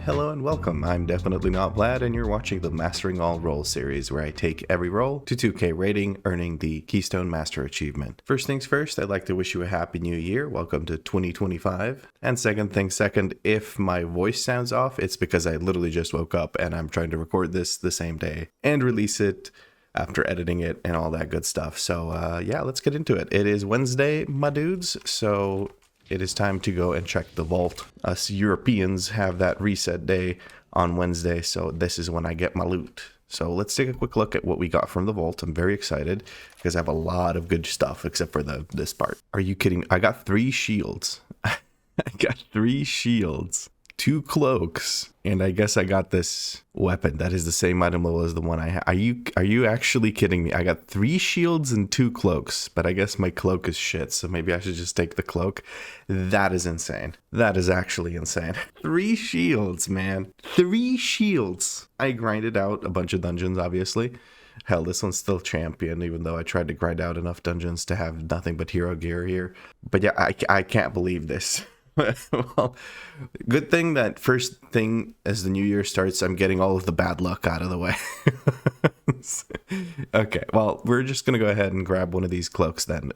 Hello and welcome. I'm definitely not Vlad, and you're watching the Mastering All Roles series, where I take every role to 2K rating, earning the Keystone Master Achievement. First things first, I'd like to wish you a happy new year. Welcome to 2025. And second things second, if my voice sounds off, it's because I literally just woke up and I'm trying to record this the same day and release it after editing it and all that good stuff. So yeah, let's get into it. It is Wednesday, my dudes, so it is time to go and check the vault. Us Europeans have that reset day on Wednesday, so this is when I get my loot. So let's take a quick look at what we got from the vault. I'm very excited because I have a lot of good stuff except for this part. Are you kidding? I got 3 shields. I got 3 shields, 2 cloaks, and I guess I got this weapon that is the same item level as the one I have. Are you actually kidding me? I got 3 shields and 2 cloaks, but I guess my cloak is shit, so maybe I should just take the cloak. That is insane. That is actually insane. 3 shields, man. 3 shields. I grinded out a bunch of dungeons, obviously. Hell, this one's still champion, even though I tried to grind out enough dungeons to have nothing but hero gear here. But yeah, I can't believe this. Well, good thing that first thing as the new year starts, I'm getting all of the bad luck out of the way. Okay, well, we're just going to go ahead and grab one of these cloaks then.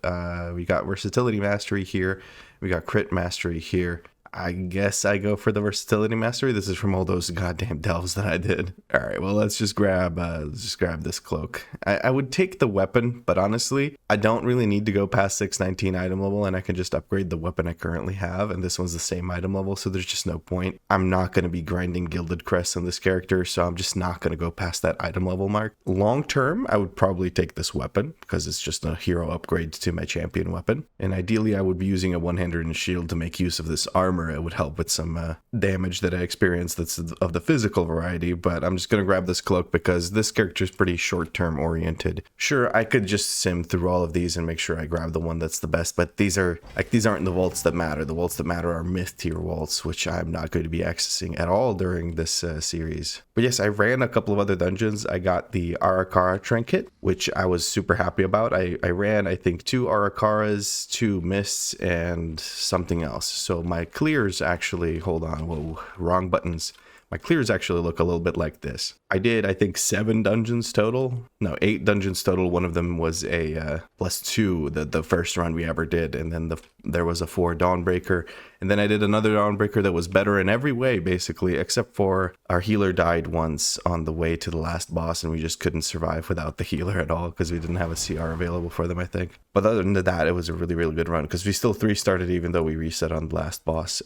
We got Versatility Mastery here. We got Crit Mastery here. I guess I go for the Versatility Mastery. This is from all those goddamn delves that I did. All right, well, let's just grab this cloak. I would take the weapon, but honestly, I don't really need to go past 619 item level, and I can just upgrade the weapon I currently have, and this one's the same item level, so there's just no point. I'm not going to be grinding Gilded Crest on this character, so I'm just not going to go past that item level mark. Long term, I would probably take this weapon, because it's just a hero upgrade to my champion weapon, and ideally I would be using a one-hander and shield to make use of this armor. It would help with some damage that I experienced that's of the physical variety, but I'm just going to grab this cloak because this character is pretty short-term oriented. Sure, I could just sim through all of these and make sure I grab the one that's the best, but these aren't the vaults that matter. The vaults that matter are myth tier vaults, which I'm not going to be accessing at all during this series. But yes, I ran a couple of other dungeons. I got the RDPS trinket, which I was super happy about. I ran, I think, 2 RDPS, 2 mists, and something else. So my clears actually, hold on, whoa, wrong buttons. My clears actually look a little bit like this. I did, I think, 7 dungeons total. No, 8 dungeons total. One of them was a +2, the first run we ever did. And then there was a 4 Dawnbreaker. And then I did another Dawnbreaker that was better in every way, basically, except for our healer died once on the way to the last boss, and we just couldn't survive without the healer at all because we didn't have a CR available for them, I think. But other than that, it was a really, really good run because we still 3-started even though we reset on the last boss.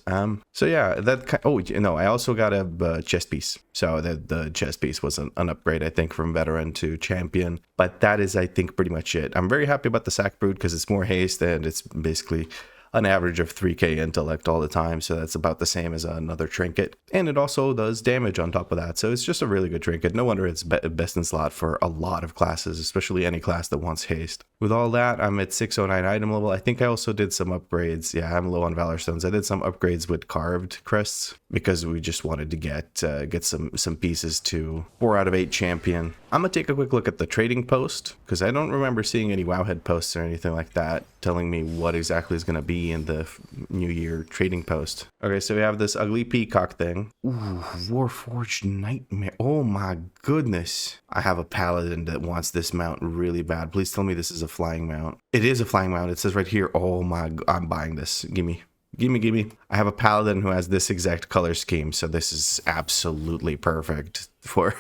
So yeah, I also got a chest piece. So the chest piece was an upgrade, I think, from veteran to champion. But that is, I think, pretty much it. I'm very happy about the sack brood because it's more haste and it's basically an average of 3k intellect all the time, so that's about the same as another trinket, and it also does damage on top of that, so it's just a really good trinket. No wonder it's best in slot for a lot of classes, especially any class that wants haste. With all that, I'm at 609 item level. I think I also did some upgrades. Yeah, I'm low on Valor Stones. I did some upgrades with carved crests because we just wanted to get some pieces to 4 out of 8 champion. I'm gonna take a quick look at the trading post because I don't remember seeing any Wowhead posts or anything like that telling me what exactly is going to be in the New Year trading post. Okay, so we have this ugly peacock thing. Ooh, Warforged Nightmare. Oh my goodness. I have a paladin that wants this mount really bad. Please tell me this is a flying mount. It is a flying mount. It says right here. Oh my, I'm buying this. Gimme. I have a paladin who has this exact color scheme, so this is absolutely perfect for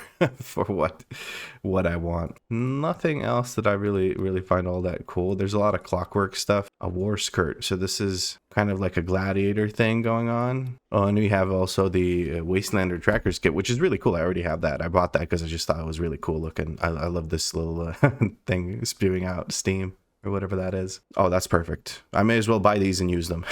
what I want. Nothing else that I really find all that cool. There's a lot of clockwork stuff. A war skirt, so this is kind of like a gladiator thing going on. Oh, and we have also the Wastelander Trackers kit, which is really cool. I already have that. I bought that because I just thought it was really cool looking. I love this little thing spewing out steam or whatever that is. Oh, that's perfect. I may as well buy these and use them.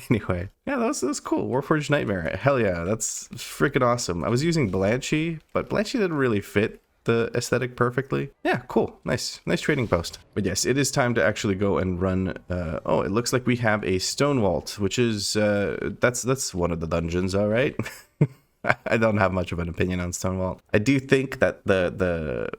Anyway, yeah, that's cool. Warforged Nightmare. Hell yeah, that's freaking awesome. I was using Blanchy, but Blanchy didn't really fit the aesthetic perfectly. Yeah, cool. Nice trading post. But yes, it is time to actually go and run. Oh, it looks like we have a stone vault, which is that's one of the dungeons, all right. I don't have much of an opinion on Stonewall. I do think that the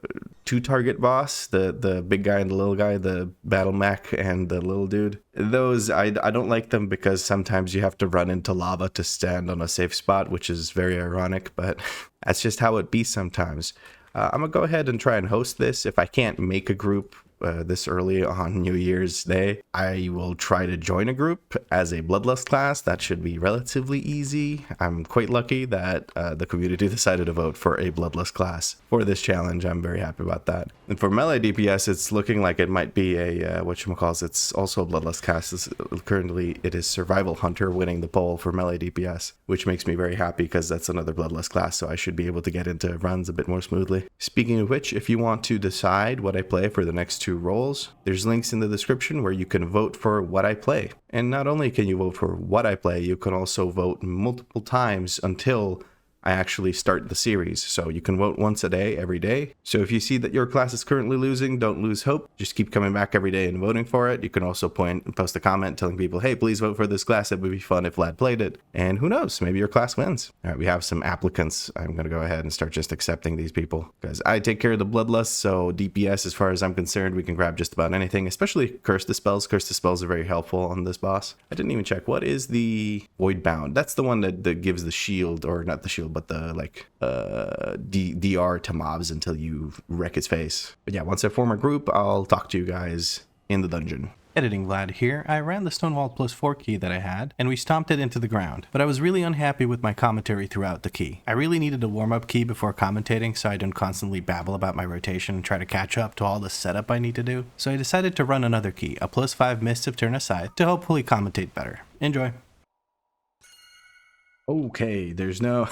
two target boss, the big guy and the little guy, the battle mech and the little dude. Those, I don't like them because sometimes you have to run into lava to stand on a safe spot, which is very ironic, but that's just how it be sometimes. I'm gonna go ahead and try and host this. If I can't make a group this early on New Year's Day, I will try to join a group as a Bloodlust class. That should be relatively easy. I'm quite lucky that the community decided to vote for a Bloodlust class for this challenge. I'm very happy about that. And for melee DPS, it's looking like it might be a whatchamacallit, it's also a Bloodlust class. Currently, it is Survival Hunter winning the poll for melee DPS, which makes me very happy because that's another Bloodlust class, so I should be able to get into runs a bit more smoothly. Speaking of which, if you want to decide what I play for the next 2 roles, there's links in the description where you can vote for what I play. And not only can you vote for what I play, you can also vote multiple times until I actually start the series. So you can vote once a day, every day. So if you see that your class is currently losing, don't lose hope. Just keep coming back every day and voting for it. You can also post a comment telling people, hey, please vote for this class. It would be fun if Vlad played it. And who knows, maybe your class wins. All right, we have some applicants. I'm going to go ahead and start just accepting these people because I take care of the Bloodlust. So DPS, as far as I'm concerned, we can grab just about anything, especially Curse Dispels. Curse Dispels are very helpful on this boss. I didn't even check. What is the Void Bound? That's the one that gives the shield, or not the shield, but the DR to mobs until you wreck its face. But yeah, once I form a group, I'll talk to you guys in the dungeon. Editing Vlad here. I ran the Stonewall +4 key that I had, and we stomped it into the ground. But I was really unhappy with my commentary throughout the key. I really needed a warm-up key before commentating so I don't constantly babble about my rotation and try to catch up to all the setup I need to do. So I decided to run another key, a +5 Mist of Turn Aside, to hopefully commentate better. Enjoy. Okay, there's no...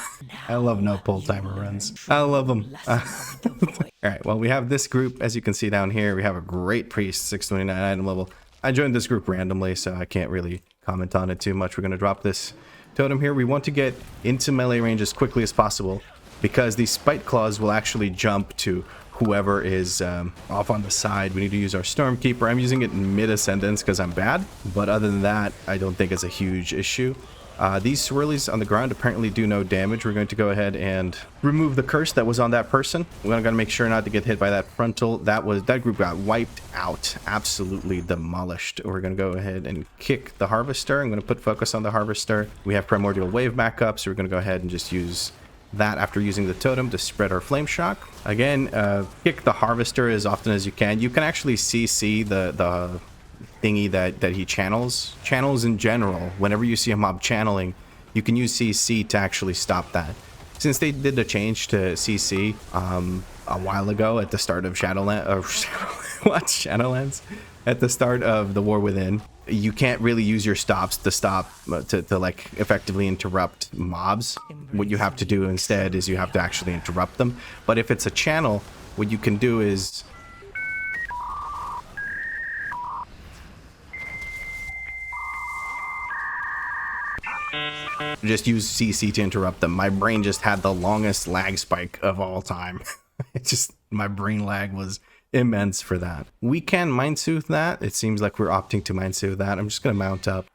I love no pull timer runs. I love them. Alright, well, we have this group, as you can see down here. We have a great priest, 629 item level. I joined this group randomly, so I can't really comment on it too much. We're going to drop this totem here. We want to get into melee range as quickly as possible because these spite claws will actually jump to whoever is off on the side. We need to use our Stormkeeper. I'm using it in mid-ascendance because I'm bad, but other than that, I don't think it's a huge issue. These swirlies on the ground apparently do no damage. We're going to go ahead and remove the curse that was on that person. We're going to make sure not to get hit by that frontal. That group got wiped out, absolutely demolished. We're going to go ahead and kick the Harvester. I'm going to put focus on the Harvester. We have Primordial Wave back up, so we're going to go ahead and just use that after using the totem to spread our Flame Shock. Again, kick the Harvester as often as you can. You can actually CC the thingy that he channels in general. Whenever you see a mob channeling, you can use CC to actually stop that. Since they did the change to CC a while ago at the start of Shadowlands, at the start of the War Within, you can't really use your stops to like effectively interrupt mobs. What you have to do instead is you have to actually interrupt them. But if it's a channel, what you can do is just use CC to interrupt them. My brain just had the longest lag spike of all time. My brain lag was immense for that. We can Mindsoothe that. It seems like we're opting to Mindsoothe that. I'm just going to mount up.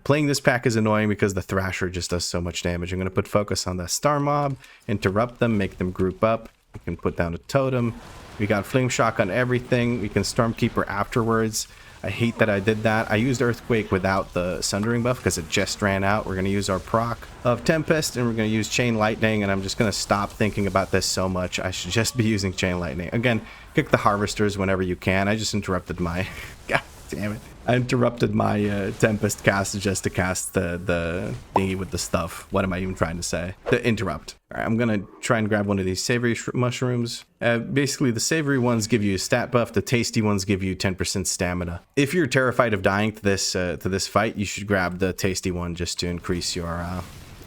Playing this pack is annoying because the Thrasher just does so much damage. I'm going to put focus on the Star Mob, interrupt them, make them group up. We can put down a totem. We got Flame Shock on everything. We can Stormkeeper afterwards. I hate that I did that. I used Earthquake without the Sundering buff because it just ran out. We're going to use our proc of Tempest, and we're going to use Chain Lightning, and I'm just going to stop thinking about this so much. I should just be using Chain Lightning. Again, kick the Harvesters whenever you can. I just interrupted my... God damn it. I interrupted my Tempest cast just to cast the thingy with the stuff. What am I even trying to say? The interrupt. All right, I'm going to try and grab one of these savory mushrooms. Basically, the savory ones give you a stat buff. The tasty ones give you 10% stamina. If you're terrified of dying to this fight, you should grab the tasty one just to increase your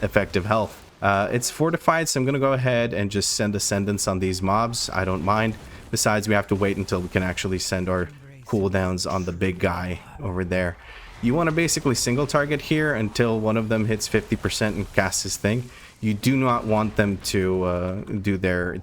effective health. It's fortified, so I'm going to go ahead and just send Ascendance on these mobs. I don't mind. Besides, we have to wait until we can actually send our cooldowns on the big guy over there. You want to basically single target here until one of them hits 50% and casts his thing. You do not want them to do their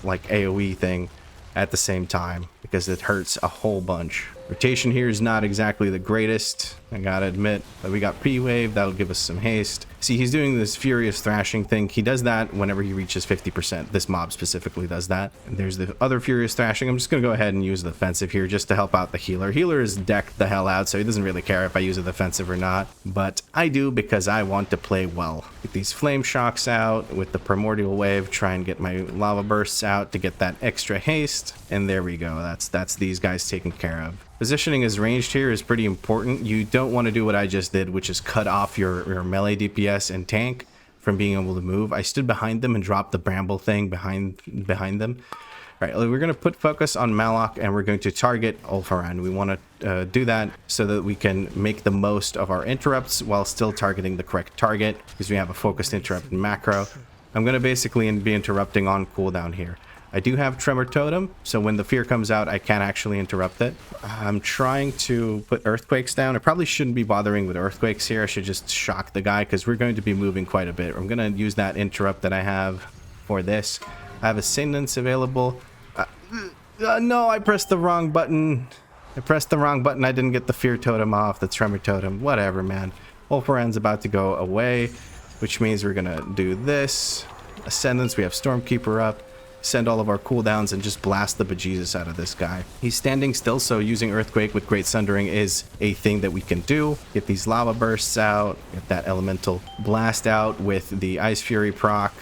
like AoE thing at the same time because it hurts a whole bunch. Rotation here is not exactly the greatest, I gotta admit, but we got P-Wave, that'll give us some haste. See, he's doing this Furious Thrashing thing. He does that whenever he reaches 50%. This mob specifically does that. And there's the other Furious Thrashing. I'm just gonna go ahead and use the defensive here just to help out the healer. Healer is decked the hell out, so he doesn't really care if I use a defensive or not, but I do because I want to play well. Get these Flame Shocks out with the Primordial Wave, try and get my Lava Bursts out to get that extra haste, and there we go. That's these guys taken care of. Positioning as ranged here is pretty important. You don't want to do what I just did, which is cut off your melee DPS and tank from being able to move. I stood behind them and dropped the bramble thing behind them. All right, we're going to put focus on Malok and we're going to target Ulfaran. We want to do that so that we can make the most of our interrupts while still targeting the correct target, because we have a focused interrupt macro. I'm going to basically be interrupting on cooldown here. I do have Tremor Totem, so when the fear comes out, I can actually interrupt it. I'm trying to put Earthquakes down. I probably shouldn't be bothering with Earthquakes here. I should just shock the guy because we're going to be moving quite a bit. I'm going to use that interrupt that I have for this. I have Ascendance available. No, I pressed the wrong button. I didn't get the Fear Totem off, the Tremor Totem. Whatever, man. Ulfaran's about to go away, which means we're going to do this. Ascendance, we have Stormkeeper up. Send all of our cooldowns and just blast the bejesus out of this guy. He's standing still, so using Earthquake with Great Sundering is a thing that we can do. Get these Lava Bursts out, get that Elemental Blast out with the Ice Fury proc.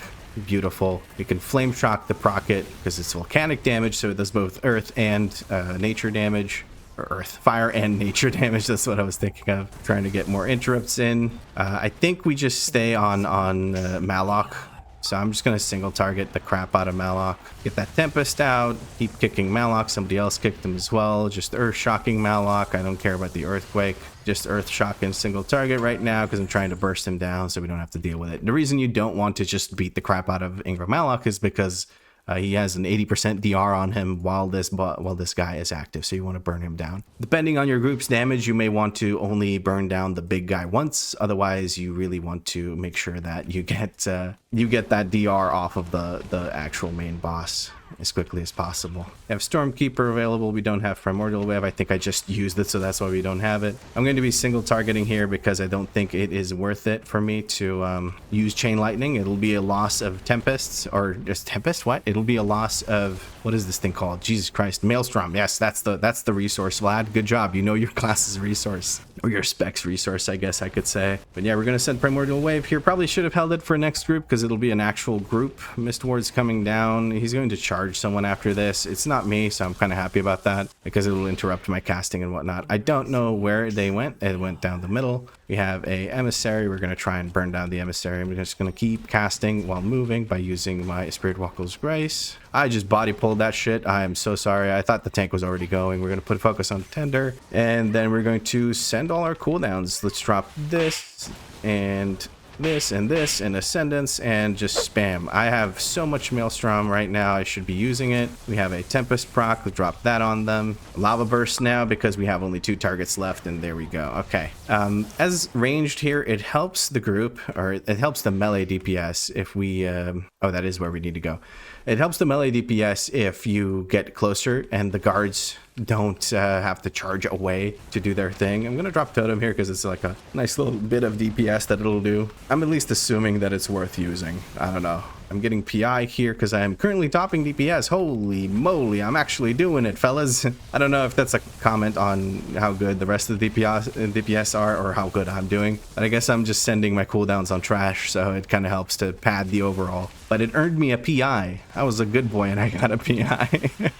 Beautiful. We can Flame Shock the procket because it's volcanic damage, so it does both Earth and nature damage. Or Earth, Fire, and nature damage. That's what I was thinking of. Trying to get more interrupts in. I think we just stay on Malok. So I'm just going to single target the crap out of Malok. Get that Tempest out. Keep kicking Malok. Somebody else kicked him as well. Just Earth Shocking Malok. I don't care about the Earthquake. Just Earth Shocking single target right now because I'm trying to burst him down so we don't have to deal with it. The reason you don't want to just beat the crap out of Ingram Malok is because he has an 80% DR on him while this guy is active, so you want to burn him down. Depending on your group's damage, you may want to only burn down the big guy once. Otherwise, you really want to make sure that you get that DR off of the actual main boss as quickly as possible. We have Stormkeeper available. We don't have Primordial Wave. I think I just used it, so that's why we don't have it. I'm going to be single targeting here because I don't think it is worth it for me to use Chain Lightning. It'll be a loss of Tempests, or just Tempest, what? It'll be a loss of, what is this thing called? Jesus Christ, Maelstrom. Yes, that's the resource, Vlad. Good job. You know your class's resource, or your spec's resource, I guess I could say. But yeah, we're going to send Primordial Wave here. Probably should have held it for next group because it'll be an actual group. Mist Ward's coming down. He's going to charge someone after this. It's not me, so I'm kind of happy about that because it'll interrupt my casting and whatnot. I don't know where they went. It went down the middle. We have a Emissary. We're going to try and burn down the Emissary. I'm just going to keep casting while moving by using my Spirit Walker's Grace. I just body pulled that shit. I am so sorry. I thought the tank was already going. We're going to put focus on Tender, and then we're going to send all our cooldowns. Let's drop this and this and this and Ascendance and just spam. I have so much Maelstrom right now. I should be using it. We have a Tempest proc. We'll drop that on them. Lava Burst now because we have only 2 targets left, and there we go. Okay. As ranged here, it helps the group, or it helps the melee DPS if we oh, that is where we need to go. It helps the melee DPS if you get closer and the guards don't have to charge away to do their thing. I'm going to drop Totem here because it's like a nice little bit of DPS that it'll do. I'm at least assuming that it's worth using. I don't know. I'm getting PI here because I am currently topping DPS. Holy moly, I'm actually doing it, fellas. I don't know if that's a comment on how good the rest of the DPS are or how good I'm doing. But I guess I'm just sending my cooldowns on trash, so it kind of helps to pad the overall. But it earned me a PI. I was a good boy and I got a PI.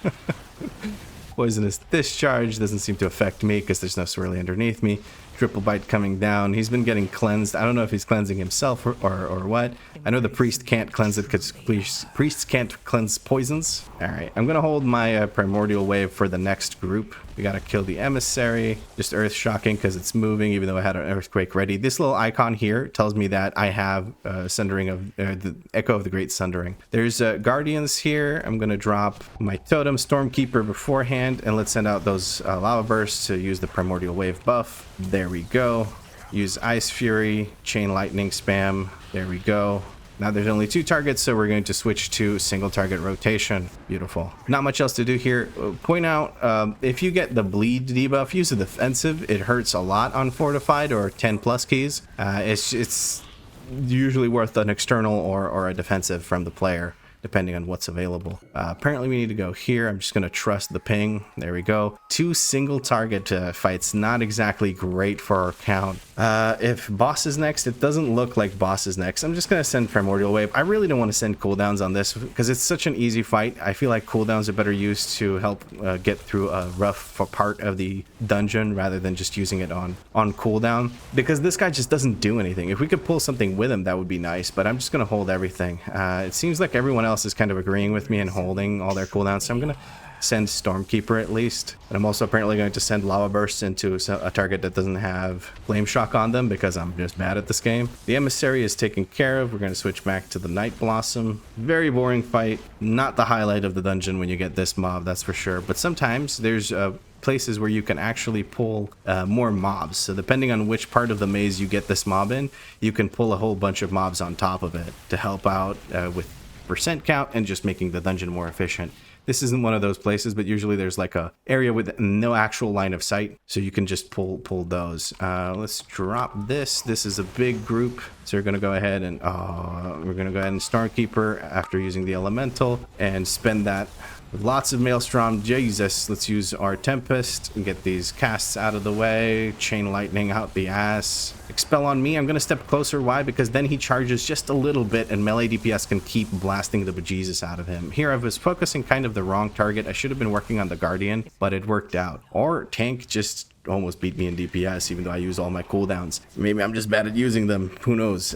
Poisonous Discharge doesn't seem to affect me because there's no swirly underneath me. Triple Bite coming down. He's been getting cleansed. I don't know if he's cleansing himself or what. I know the priest can't cleanse it because priests can't cleanse poisons. All right, I'm gonna hold my Primordial Wave for the next group. We gotta kill the Emissary. Just Earth Shocking because it's moving, even though I had an Earthquake ready. This little icon here tells me that I have Sundering of the Echo of the Great Sundering. There's Guardians here. I'm gonna drop my Totem Stormkeeper beforehand, and let's send out those Lava Bursts to use the Primordial Wave buff. There we go. Use Ice Fury, Chain Lightning spam. There we go. Now there's only 2 targets, so we're going to switch to single target rotation. Beautiful. Not much else to do here. Point out, if you get the bleed debuff, use the defensive. It hurts a lot on fortified or 10 plus keys. It's usually worth an external or a defensive from the player, depending on what's available. Apparently we need to go here. I'm just going to trust the ping. There we go. 2 single target fights. Not exactly great for our count. If boss is next, it doesn't look like boss is next. I'm just going to send Primordial Wave. I really don't want to send cooldowns on this because it's such an easy fight. I feel like cooldowns are better used to help get through a rough part of the dungeon rather than just using it on cooldown, because this guy just doesn't do anything. If we could pull something with him, that would be nice, but I'm just going to hold everything. It seems like everyone else is kind of agreeing with me and holding all their cooldowns, so I'm going to send Stormkeeper at least. And I'm also apparently going to send Lava Burst into a target that doesn't have Flame Shock on them because I'm just bad at this game. The Emissary is taken care of. We're going to switch back to the Night Blossom. Very boring fight. Not the highlight of the dungeon when you get this mob, that's for sure. But sometimes there's places where you can actually pull more mobs. So depending on which part of the maze you get this mob in, you can pull a whole bunch of mobs on top of it to help out with percent count and just making the dungeon more efficient. This isn't one of those places, but usually there's like a area with no actual line of sight, so you can just pull those. Let's drop this. This is a big group, so we're gonna go ahead and Stormkeeper after using the elemental and spend that with lots of Maelstrom. Jesus, let's use our Tempest and get these casts out of the way. Chain Lightning out the ass. Expel on me. I'm going to step closer. Why? Because then he charges just a little bit and melee DPS can keep blasting the bejesus out of him. Here I was focusing kind of the wrong target. I should have been working on the Guardian, but it worked out. Or Tank just almost beat me in DPS, even though I use all my cooldowns. Maybe I'm just bad at using them. Who knows?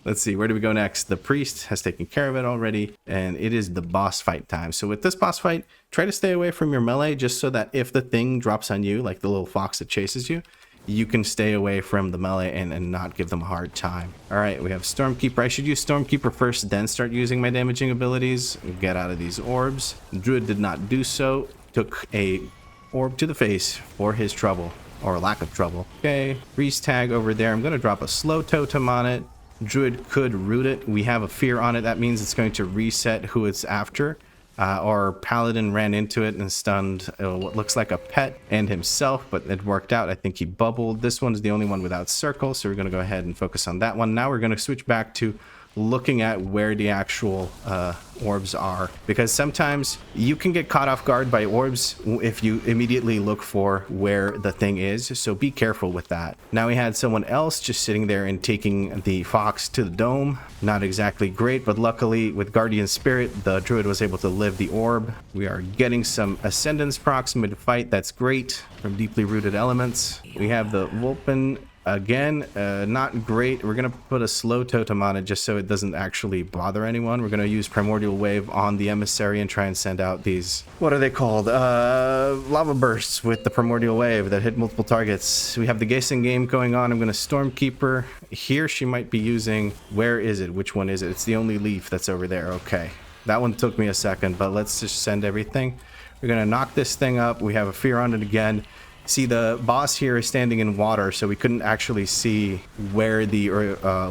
Let's see, where do we go next? The priest has taken care of it already, and it is the boss fight time. So with this boss fight, try to stay away from your melee just so that if the thing drops on you, like the little fox that chases you, you can stay away from the melee and not give them a hard time. All right, we have Stormkeeper. I should use Stormkeeper first, then start using my damaging abilities. Get out of these orbs. Druid did not do so. Took a orb to the face for his trouble, or lack of trouble. Okay, priest tag over there. I'm gonna drop a slow totem on it. Druid could root it. We have a fear on it. That means it's going to reset who it's after. Our paladin ran into it and stunned what looks like a pet and himself, but it worked out. I think he bubbled. This one is the only one without circle, so we're going to go ahead and focus on that one. Now we're going to switch back to looking at where the actual orbs are, because sometimes you can get caught off guard by orbs if you immediately look for where the thing is, so be careful with that. Now we had someone else just sitting there and taking the fox to the dome. Not exactly great, but luckily with Guardian Spirit the druid was able to live the orb. We are getting some Ascendance procs mid-fight. That's great from deeply rooted elements. We have the Vulpin. Again, not great. We're going to put a slow totem on it just so it doesn't actually bother anyone. We're going to use Primordial Wave on the Emissary and try and send out these, what are they called? Lava bursts with the Primordial Wave that hit multiple targets. We have the guessing game going on. I'm going to Stormkeeper. Here she might be using, where is it? Which one is it? It's the only leaf that's over there. Okay. That one took me a second, but let's just send everything. We're going to knock this thing up. We have a fear on it again. See, the boss here is standing in water, so we couldn't actually see where the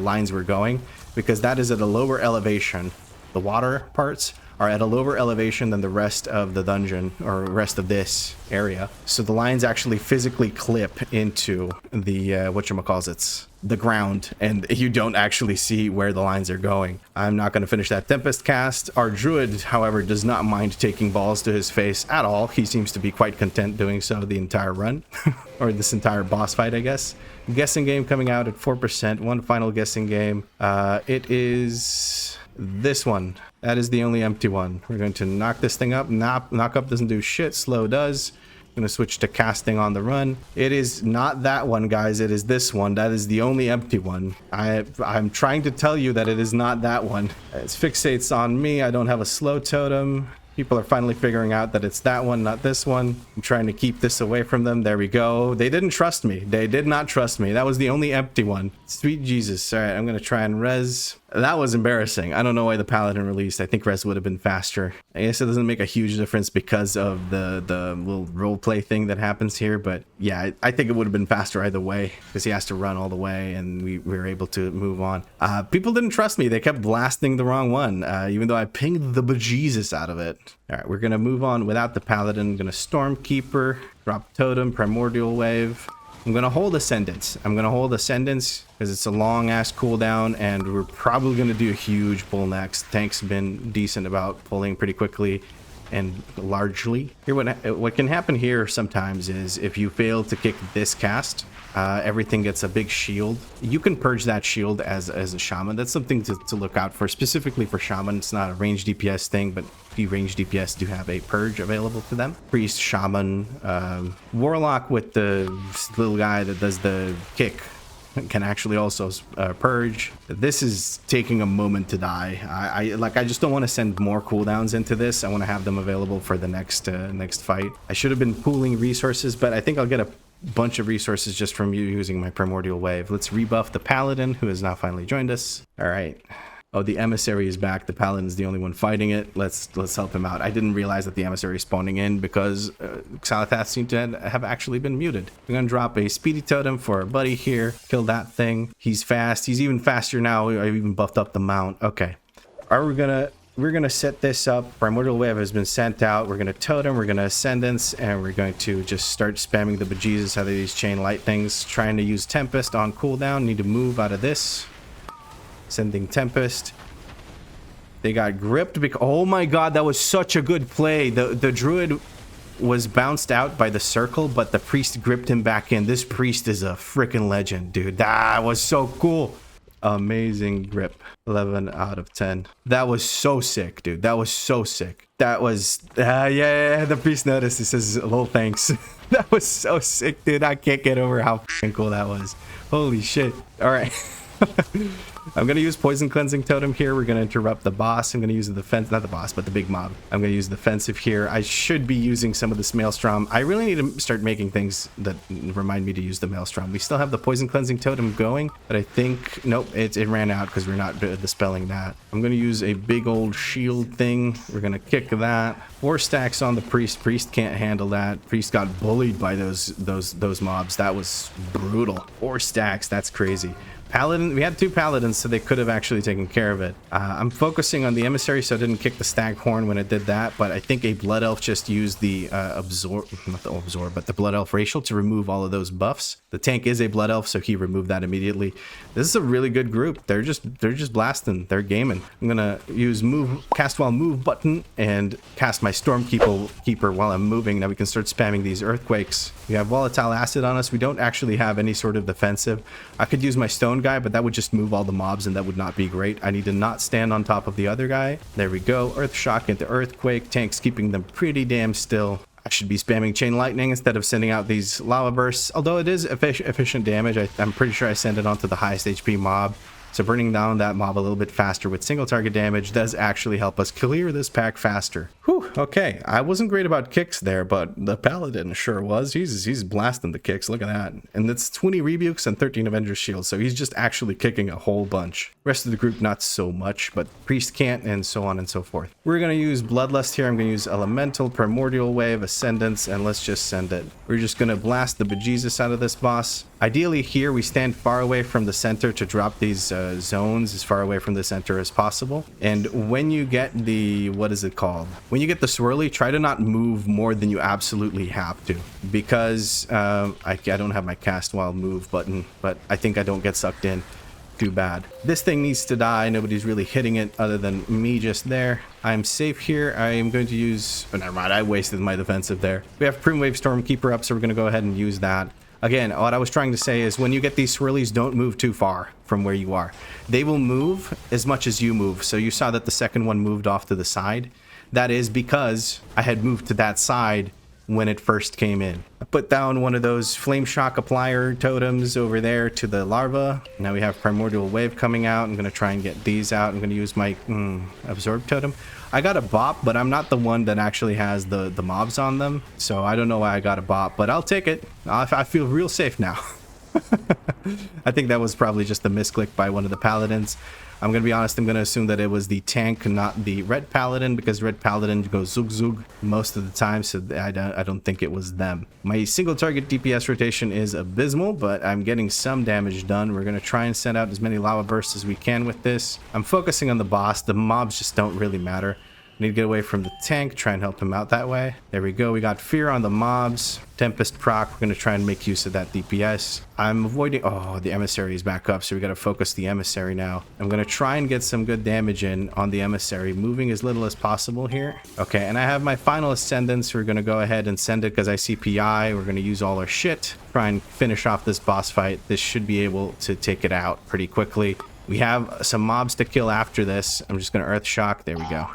lines were going, because that is at a lower elevation. The water parts are at a lower elevation than the rest of the dungeon, or rest of this area. So the lines actually physically clip into the, whatchamacallits, the ground, and you don't actually see where the lines are going. I'm not going to finish that Tempest cast. Our Druid, however, does not mind taking balls to his face at all. He seems to be quite content doing so the entire run, or this entire boss fight, I guess. Guessing game coming out at 4%. One final guessing game. It is this one. That is the only empty one. We're going to knock this thing up. Knock up doesn't do shit. Slow does. I'm going to switch to casting on the run. It is not that one, guys. It is this one. That is the only empty one. I'm trying to tell you that it is not that one. It fixates on me. I don't have a slow totem. People are finally figuring out that it's that one, not this one. I'm trying to keep this away from them. There we go. They didn't trust me. They did not trust me. That was the only empty one. Sweet Jesus. All right, I'm going to try and res That was embarrassing. I don't know why the Paladin released. I think res would have been faster. I guess it doesn't make a huge difference because of the little roleplay thing that happens here. But yeah, I think it would have been faster either way because he has to run all the way and we were able to move on. People didn't trust me. They kept blasting the wrong one, even though I pinged the bejesus out of it. All right, we're going to move on without the Paladin. Going to Stormkeeper, drop Totem, Primordial Wave. I'm going to hold Ascendance. I'm going to hold Ascendance because it's a long-ass cooldown, and we're probably going to do a huge pull next. Tank's been decent about pulling pretty quickly and largely. Here, what can happen here sometimes is if you fail to kick this cast, everything gets a big shield. You can purge that shield as a shaman. That's something to look out for, specifically for shaman. It's not a ranged DPS thing, but few ranged DPS do have a purge available to them. Priest, shaman, warlock with the little guy that does the kick can actually also purge. This is taking a moment to die. I just don't want to send more cooldowns into this. I want to have them available for the next fight. I should have been pooling resources, but I think I'll get a bunch of resources just from you using my Primordial Wave. Let's rebuff the Paladin, who has now finally joined us. All right. Oh, the Emissary is back. The Paladin is the only one fighting it. Let's help him out. I didn't realize that the Emissary is spawning in because Xal'atath seemed to have actually been muted. We're going to drop a Speedy Totem for our buddy here. Kill that thing. He's fast. He's even faster now. I even buffed up the mount. Okay. We're gonna set this up. Primordial Wave has been sent out. We're gonna Totem, we're gonna Ascendance, and we're going to just start spamming the bejesus out of these chain lightnings. Trying to use Tempest on cooldown. Need to move out of this. Sending Tempest. They got gripped because, oh my god, that was such a good play. The Druid was bounced out by the circle, but the Priest gripped him back in. This Priest is a freaking legend, dude. That was so cool. Amazing grip. 11 out of 10. That was so sick, dude. That was so sick. That was yeah, the Priest noticed. He says little thanks. That was so sick, dude. I can't get over how cool that was. Holy shit. All right. I'm going to use Poison Cleansing Totem here. We're going to interrupt the boss. I'm going to use the defense, not the boss, but the big mob. I'm going to use the defensive here. I should be using some of this Maelstrom. I really need to start making things that remind me to use the Maelstrom. We still have the Poison Cleansing Totem going, but I think, nope, it ran out because we're not dispelling that. I'm going to use a big old shield thing. We're going to kick that. 4 stacks on the Priest. Priest can't handle that. Priest got bullied by those mobs. That was brutal. 4 stacks. That's crazy. Paladin, we had 2 Paladins, so they could have actually taken care of it. I'm focusing on the Emissary, so I didn't kick the Staghorn when it did that, but I think a Blood Elf just used the the Blood Elf racial to remove all of those buffs. The tank is a Blood Elf, so he removed that immediately. This is a really good group. They're just blasting. They're gaming. I'm gonna use cast while move button and cast my Stormkeeper while I'm moving. Now we can start spamming these earthquakes. We have Volatile Acid on us. We don't actually have any sort of defensive. I could use my Stone guy, but that would just move all the mobs and that would not be great. I need to not stand on top of the other guy. There we go. Earth Shock into Earthquake. Tank's keeping them pretty damn still. I should be spamming Chain Lightning instead of sending out these Lava Bursts. Although it is efficient damage, I'm pretty sure I send it onto the highest HP mob. So burning down that mob a little bit faster with single target damage does actually help us clear this pack faster. Whew, okay. I wasn't great about kicks there, but the Paladin sure was. He's blasting the kicks. Look at that. And it's 20 Rebukes and 13 Avenger's Shields, so he's just actually kicking a whole bunch. Rest of the group, not so much, but Priest can't, and so on and so forth. We're going to use Bloodlust here. I'm going to use Elemental, Primordial Wave, Ascendance, and let's just send it. We're just going to blast the bejesus out of this boss. Ideally here, we stand far away from the center to drop these zones as far away from the center as possible. And when you get the, what is it called? When you get the swirly, try to not move more than you absolutely have to. Because I don't have my cast while move button, but I think I don't get sucked in. Too bad. This thing needs to die. Nobody's really hitting it other than me just there. I'm safe here. I am going to use... Oh, never mind. I wasted my defensive there. We have Primwave Stormkeeper up, so we're going to go ahead and use that. Again, what I was trying to say is when you get these swirlies, don't move too far from where you are. They will move as much as you move. So you saw that the second one moved off to the side. That is because I had moved to that side when it first came in. I put down one of those Flame Shock Applier totems over there to the larva. Now we have Primordial Wave coming out. I'm going to try and get these out. I'm going to use my Absorb Totem. I got a bop, but I'm not the one that actually has the mobs on them. So I don't know why I got a bop, but I'll take it. I feel real safe now. I think that was probably just a misclick by one of the Paladins. I'm going to be honest, I'm going to assume that it was the tank, not the red paladin, because red paladin goes zug zug most of the time, so I don't think it was them. My single target DPS rotation is abysmal, but I'm getting some damage done. We're going to try and send out as many lava bursts as we can with this. I'm focusing on the boss. The mobs just don't really matter. Need to get away from the tank, try and help him out that way. There we go. We got fear on the mobs. Tempest proc. We're going to try and make use of that DPS. I'm avoiding... Oh, the emissary is back up, so we got to focus the emissary now. I'm going to try and get some good damage in on the emissary, moving as little as possible here. Okay, and I have my final ascendance. We're going to go ahead and send it because I see PI. We're going to use all our shit. Try and finish off this boss fight. This should be able to take it out pretty quickly. We have some mobs to kill after this. I'm just going to Earth Shock. There we go.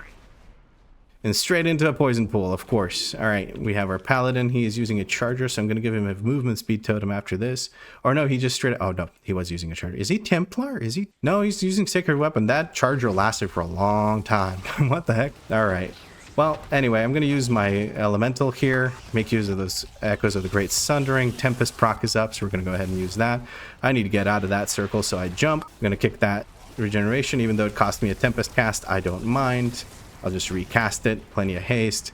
And straight into a poison pool, of course. All right, we have our paladin. He is using a charger, so I'm going to give him a movement speed totem after this. Or no, he just straight... Oh, no, he was using a charger. Is he Templar? Is he... No, he's using Sacred Weapon. That charger lasted for a long time. What the heck? All right. Well, anyway, I'm going to use my elemental here. Make use of those Echoes of the Great Sundering. Tempest proc is up, so we're going to go ahead and use that. I need to get out of that circle, so I jump. I'm going to kick that regeneration, even though it cost me a Tempest cast. I don't mind. I'll just recast it. Plenty of haste.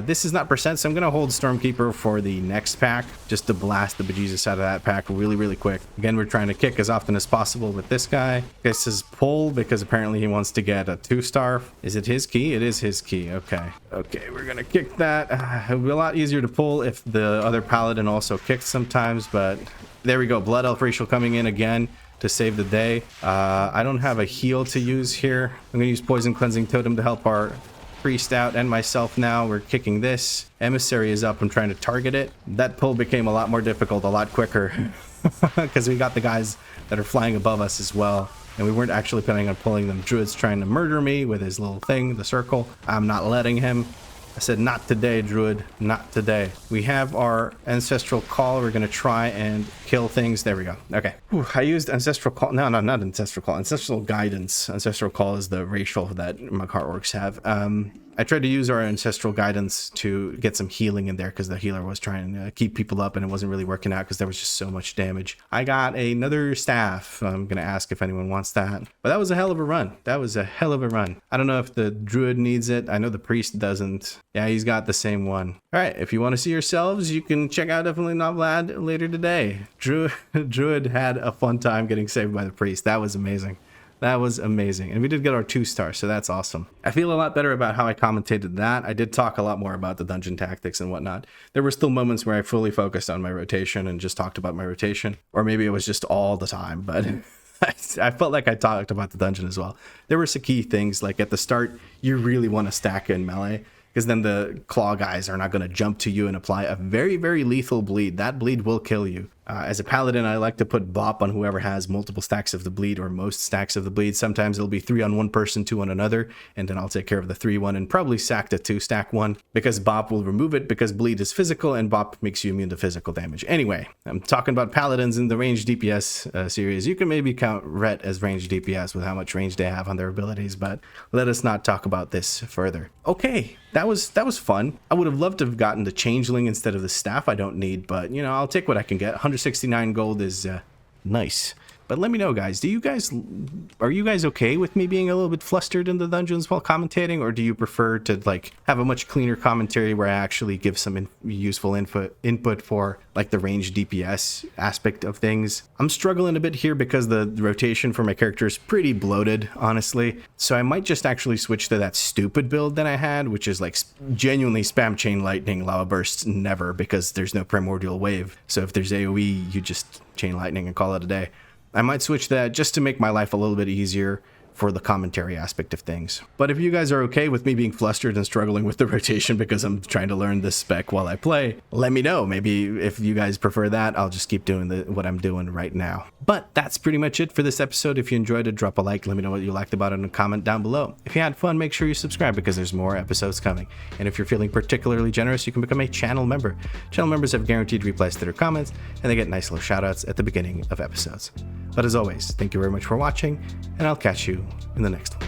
This is not percent, so I'm going to hold Stormkeeper for the next pack, just to blast the bejesus out of that pack really, really quick. Again, we're trying to kick as often as possible with this guy. This is pull, because apparently he wants to get a 2-star. Is it his key? It is his key. Okay. Okay, we're going to kick that. It would be a lot easier to pull if the other paladin also kicked sometimes, but there we go. Blood Elf Racial coming in again to save the day. I don't have a heal to use here. I'm going to use Poison Cleansing Totem to help our priest out and myself now. We're kicking this. Emissary is up. I'm trying to target it. That pull became a lot more difficult, a lot quicker, because we got the guys that are flying above us as well. And we weren't actually planning on pulling them. Druid's trying to murder me with his little thing, the circle. I'm not letting him. I said, not today, Druid. Not today. We have our Ancestral Call. We're going to try and kill things. There we go. Okay. Whew, I used Ancestral Call. No, not Ancestral Call. Ancestral Guidance. Ancestral Call is the racial that my Orcs have. I tried to use our Ancestral Guidance to get some healing in there because the healer was trying to keep people up and it wasn't really working out because there was just so much damage. I got another staff. I'm going to ask if anyone wants that. But that was a hell of a run. That was a hell of a run. I don't know if the Druid needs it. I know the Priest doesn't. Yeah, he's got the same one. All right, if you want to see yourselves, you can check out Definitely Not Vlad later today. Druid had a fun time getting saved by the Priest. That was amazing. That was amazing. And we did get our 2-star, so that's awesome. I feel a lot better about how I commentated that. I did talk a lot more about the dungeon tactics and whatnot. There were still moments where I fully focused on my rotation and just talked about my rotation. Or maybe it was just all the time, but I felt like I talked about the dungeon as well. There were some key things, like at the start, you really want to stack in melee, because then the claw guys are not going to jump to you and apply a very, very lethal bleed. That bleed will kill you. As a paladin, I like to put bop on whoever has multiple stacks of the bleed or most stacks of the bleed. Sometimes it'll be 3 on one person, 2 on another, and then I'll take care of the 3 one and probably sack the 2-stack one, because bop will remove it, because bleed is physical and bop makes you immune to physical damage. Anyway, I'm talking about paladins in the ranged DPS series. You can maybe count Ret as ranged DPS with how much range they have on their abilities, but let us not talk about this further. Okay, that was fun. I would have loved to have gotten the changeling instead of the staff I don't need, but you know, I'll take what I can get. 169 gold is nice. But let me know, guys. Are you guys okay with me being a little bit flustered in the dungeons while commentating, or do you prefer to like have a much cleaner commentary where I actually give some useful input for like the ranged DPS aspect of things? I'm struggling a bit here because the rotation for my character is pretty bloated, honestly. So I might just actually switch to that stupid build that I had, which is like genuinely spam chain lightning, lava bursts never, because there's no primordial wave. So if there's AoE, you just chain lightning and call it a day. I might switch that just to make my life a little bit easier for the commentary aspect of things. But if you guys are okay with me being flustered and struggling with the rotation because I'm trying to learn this spec while I play, let me know. Maybe if you guys prefer that, I'll just keep doing what I'm doing right now. But that's pretty much it for this episode. If you enjoyed it, drop a like. Let me know what you liked about it in a comment down below. If you had fun, make sure you subscribe because there's more episodes coming. And if you're feeling particularly generous, you can become a channel member. Channel members have guaranteed replies to their comments, and they get nice little shoutouts at the beginning of episodes. But as always, thank you very much for watching, and I'll catch you in the next one.